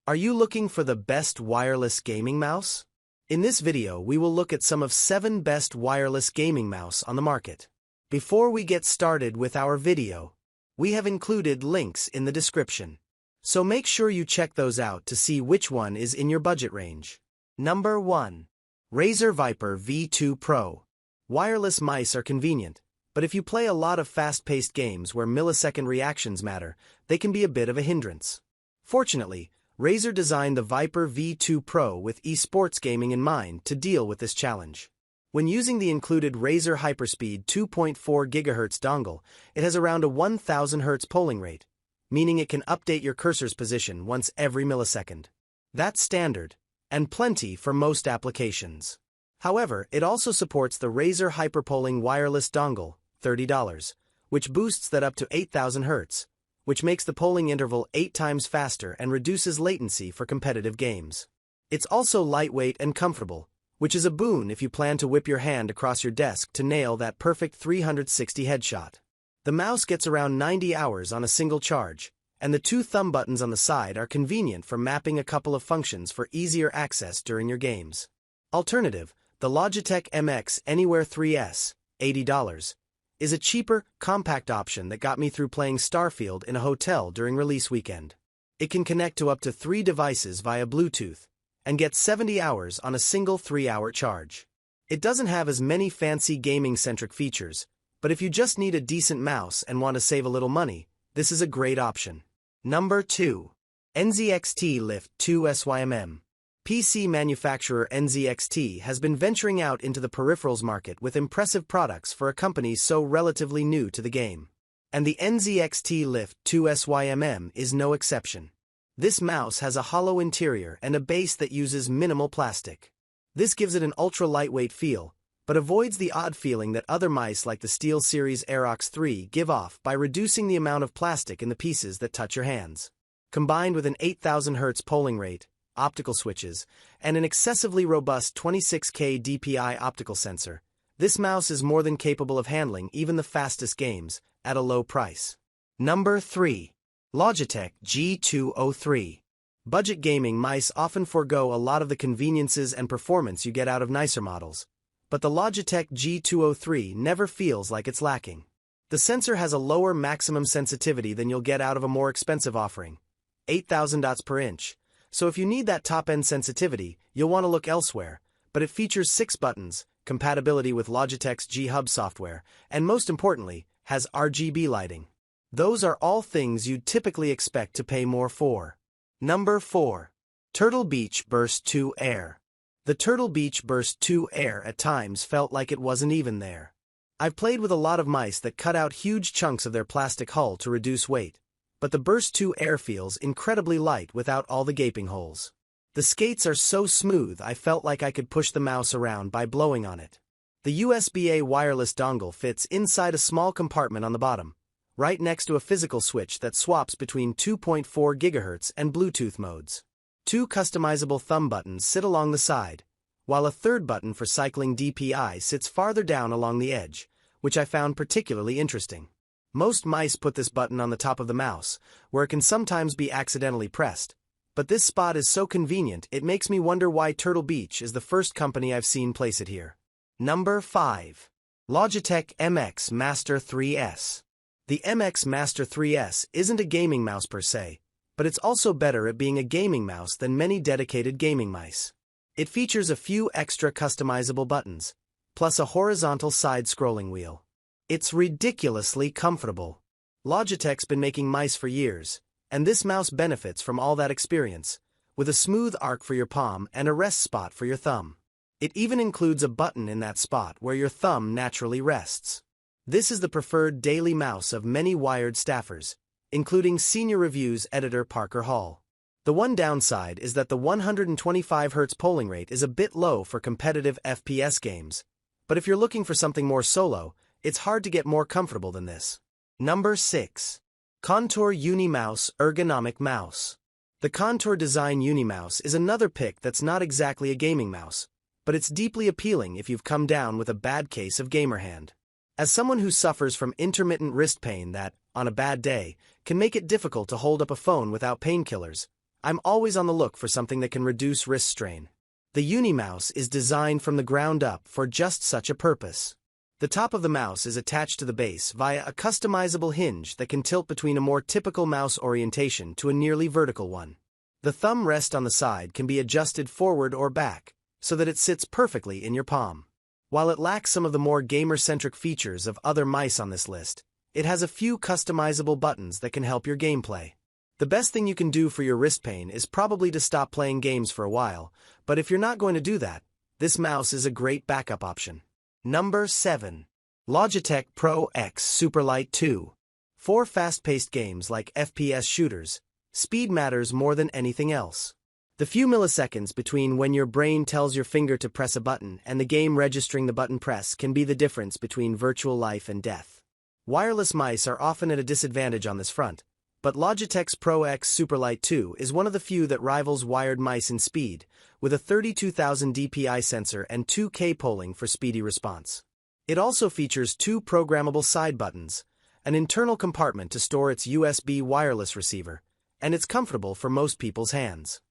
Are you looking for the best wireless gaming mouse? In this video, we will look at some of 7 best wireless gaming mouse on the market. Before we get started with our video, we have included links in the description. So make sure you check those out to see which one is in your budget range. Number 1. Razer V2 Pro. Wireless mice are convenient, but if you play a lot of fast-paced games where millisecond reactions matter, they can be a bit of a hindrance. Fortunately, Razer designed the V2 Pro with esports gaming in mind to deal with this challenge. When using the included Razer Hyperspeed 2.4 GHz dongle, it has around a 1000 Hz polling rate, meaning it can update your cursor's position once every millisecond. That's standard, and plenty for most applications. However, it also supports the Razer Hyperpolling wireless dongle, $30, which boosts that up to 8000 Hz. Which makes the polling interval 8 times faster and reduces latency for competitive games. It's also lightweight and comfortable, which is a boon if you plan to whip your hand across your desk to nail that perfect 360 headshot. The mouse gets around 90 hours on a single charge, and the 2 thumb buttons on the side are convenient for mapping a couple of functions for easier access during your games. Alternative, the Logitech MX Anywhere 3S, $80. Is a cheaper, compact option that got me through playing Starfield in a hotel during release weekend. It can connect to up to 3 devices via Bluetooth, and get 70 hours on a single 3-hour charge. It doesn't have as many fancy gaming-centric features, but if you just need a decent mouse and want to save a little money, this is a great option. Number 2. NZXT Lift 2 SYMM. PC manufacturer NZXT has been venturing out into the peripherals market with impressive products for a company so relatively new to the game. And the NZXT Lift 2 SYMM is no exception. This mouse has a hollow interior and a base that uses minimal plastic. This gives it an ultra-lightweight feel, but avoids the odd feeling that other mice like the SteelSeries Aerox 3 give off by reducing the amount of plastic in the pieces that touch your hands. Combined with an 8000 Hz polling rate, optical switches, and an excessively robust 26K DPI optical sensor, this mouse is more than capable of handling even the fastest games, at a low price. Number 3. Logitech G203. Budget gaming mice often forego a lot of the conveniences and performance you get out of nicer models, but the Logitech G203 never feels like it's lacking. The sensor has a lower maximum sensitivity than you'll get out of a more expensive offering, 8000 dots per inch. So if you need that top-end sensitivity, you'll want to look elsewhere, but it features 6 buttons, compatibility with Logitech's G Hub software, and most importantly, has RGB lighting. Those are all things you'd typically expect to pay more for. Number 4. Turtle Beach Burst 2 Air. The Turtle Beach Burst 2 Air at times felt like it wasn't even there. I've played with a lot of mice that cut out huge chunks of their plastic hull to reduce weight, but the Burst 2 Air feels incredibly light without all the gaping holes. The skates are so smooth I felt like I could push the mouse around by blowing on it. The USB-A wireless dongle fits inside a small compartment on the bottom, right next to a physical switch that swaps between 2.4 GHz and Bluetooth modes. 2 customizable thumb buttons sit along the side, while a third button for cycling DPI sits farther down along the edge, which I found particularly interesting. Most mice put this button on the top of the mouse, where it can sometimes be accidentally pressed, but this spot is so convenient it makes me wonder why Turtle Beach is the first company I've seen place it here. Number 5. Logitech MX Master 3S. The MX Master 3S isn't a gaming mouse per se, but it's also better at being a gaming mouse than many dedicated gaming mice. It features a few extra customizable buttons, plus a horizontal side-scrolling wheel. It's ridiculously comfortable. Logitech's been making mice for years, and this mouse benefits from all that experience, with a smooth arc for your palm and a rest spot for your thumb. It even includes a button in that spot where your thumb naturally rests. This is the preferred daily mouse of many wired staffers, including Senior Reviews editor Parker Hall. The one downside is that the 125 Hz polling rate is a bit low for competitive FPS games, but if you're looking for something more solo, it's hard to get more comfortable than this. Number 6. Contour Uni Mouse Ergonomic Mouse. The Contour Design Uni Mouse is another pick that's not exactly a gaming mouse, but it's deeply appealing if you've come down with a bad case of gamer hand. As someone who suffers from intermittent wrist pain that, on a bad day, can make it difficult to hold up a phone without painkillers, I'm always on the look for something that can reduce wrist strain. The Uni Mouse is designed from the ground up for just such a purpose. The top of the mouse is attached to the base via a customizable hinge that can tilt between a more typical mouse orientation to a nearly vertical one. The thumb rest on the side can be adjusted forward or back, so that it sits perfectly in your palm. While it lacks some of the more gamer-centric features of other mice on this list, it has a few customizable buttons that can help your gameplay. The best thing you can do for your wrist pain is probably to stop playing games for a while, but if you're not going to do that, this mouse is a great backup option. Number 7. Logitech Pro X Superlight 2. For fast-paced games like FPS shooters, speed matters more than anything else. The few milliseconds between when your brain tells your finger to press a button and the game registering the button press can be the difference between virtual life and death. Wireless mice are often at a disadvantage on this front, but Logitech's Pro X Superlight 2 is one of the few that rivals wired mice in speed, with a 32,000 dpi sensor and 2K polling for speedy response. It also features 2 programmable side buttons, an internal compartment to store its USB wireless receiver, and it's comfortable for most people's hands.